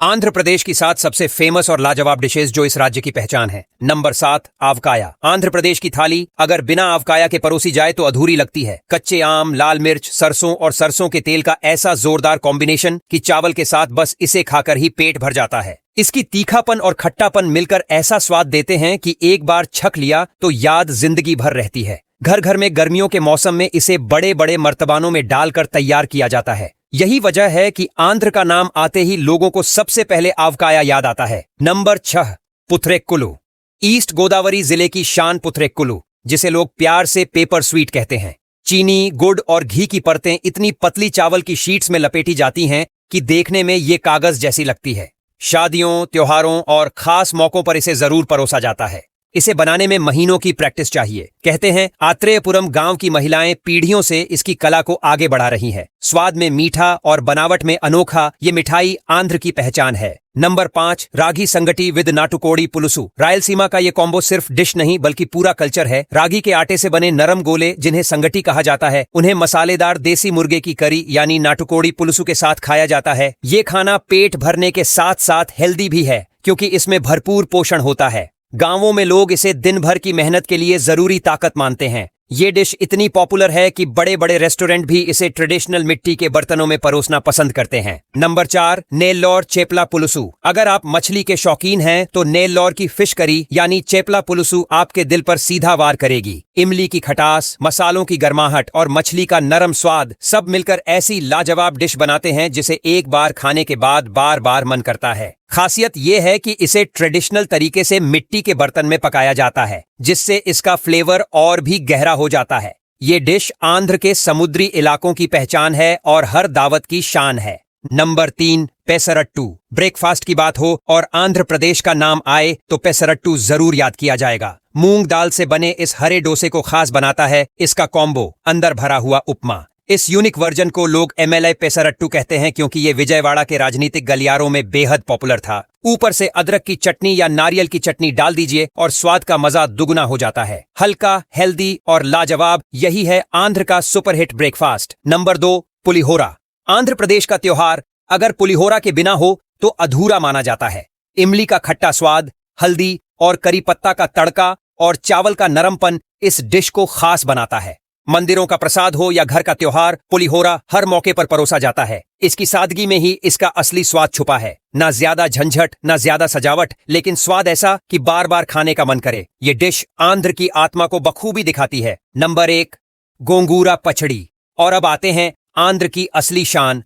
आंध्र प्रदेश की 7 सबसे फेमस और लाजवाब डिशेस जो इस राज्य की पहचान है। नंबर 7, आवकाया। आंध्र प्रदेश की थाली अगर बिना आवकाया के परोसी जाए तो अधूरी लगती है। कच्चे आम, लाल मिर्च, सरसों और सरसों के तेल का ऐसा जोरदार कॉम्बिनेशन कि चावल के साथ बस इसे खाकर ही पेट भर जाता है। इसकी तीखापन और खट्टापन मिलकर ऐसा स्वाद देते हैं कि एक बार छक लिया तो याद जिंदगी भर रहती है। घर घर में गर्मियों के मौसम में इसे बड़े बड़े मर्तबानों में डालकर तैयार किया जाता है। यही वजह है कि आंध्र का नाम आते ही लोगों को सबसे पहले आवकाया याद आता है। नंबर 6, पुथरेक्कुलू। ईस्ट गोदावरी जिले की शान पुथरेक्कुलू, जिसे लोग प्यार से पेपर स्वीट कहते हैं। चीनी, गुड़ और घी की परतें इतनी पतली चावल की शीट्स में लपेटी जाती हैं कि देखने में ये कागज जैसी लगती है। शादियों, त्योहारों और खास मौकों पर इसे जरूर परोसा जाता है। इसे बनाने में महीनों की प्रैक्टिस चाहिए। कहते हैं आत्रेयपुरम गांव की महिलाएं पीढ़ियों से इसकी कला को आगे बढ़ा रही हैं। स्वाद में मीठा और बनावट में अनोखा, ये मिठाई आंध्र की पहचान है। Number 5, ragi sangati with natukodi pulusu. रायलसीमा का ये कॉम्बो सिर्फ डिश नहीं बल्कि पूरा कल्चर है। रागी के आटे से बने नरम गोले, जिन्हें संगटी कहा जाता है, उन्हें मसालेदार देसी मुर्गे की करी यानी नाटुकोड़ी पुलुसु के साथ खाया जाता है। ये खाना पेट भरने के साथ साथ हेल्दी भी है, क्योंकि इसमें भरपूर पोषण होता है। गांवों में लोग इसे दिन भर की मेहनत के लिए जरूरी ताकत मानते हैं। ये डिश इतनी पॉपुलर है कि बड़े बड़े रेस्टोरेंट भी इसे ट्रेडिशनल मिट्टी के बर्तनों में परोसना पसंद करते हैं। नंबर 4, नेल्लोर चेपला पुलुसु। अगर आप मछली के शौकीन हैं तो नेल्लोर की फिश करी यानी चेपला पुलुसु आपके दिल पर सीधा वार करेगी। इमली की खटास, मसालों की गर्माहट और मछली का नरम स्वाद सब मिलकर ऐसी लाजवाब डिश बनाते हैं जिसे एक बार खाने के बाद बार बार मन करता है। खासियत यह है कि इसे ट्रेडिशनल तरीके से मिट्टी के बर्तन में पकाया जाता है, जिससे इसका फ्लेवर और भी गहरा हो जाता है। ये डिश आंध्र के समुद्री इलाकों की पहचान है और हर दावत की शान है। नंबर 3, पेसरट्टू। ब्रेकफास्ट की बात हो और आंध्र प्रदेश का नाम आए तो पेसरट्टू जरूर याद किया जाएगा। मूंग दाल से बने इस हरे डोसे को खास बनाता है इसका कॉम्बो, अंदर भरा हुआ उपमा। इस यूनिक वर्जन को लोग एमएलए पेसरट्टू कहते हैं क्योंकि ये विजयवाड़ा के राजनीतिक गलियारों में बेहद पॉपुलर था। ऊपर से अदरक की चटनी या नारियल की चटनी डाल दीजिए और स्वाद का मजा दुगना हो जाता है। हल्का, हेल्दी और लाजवाब, यही है आंध्र का superhit breakfast. Number 2, pulihora. Andhra Pradesh का त्योहार अगर पुलिहोरा के बिना हो तो अधूरा माना जाता है। इमली का खट्टा स्वाद, हल्दी और करी पत्ता का तड़का और चावल का नरमपन इस डिश को खास बनाता है। मंदिरों का प्रसाद हो या घर का त्योहार, पुलिहोरा हर मौके पर परोसा जाता है। इसकी सादगी में ही इसका असली स्वाद छुपा है। ना ज्यादा झंझट, ना ज्यादा सजावट, लेकिन स्वाद ऐसा कि बार बार खाने का मन करे। ये डिश आंध्र की आत्मा को बखूबी दिखाती है। नंबर 1, गोंगूरा पचड़ी। और अब आते हैं आंध्र की असली शान,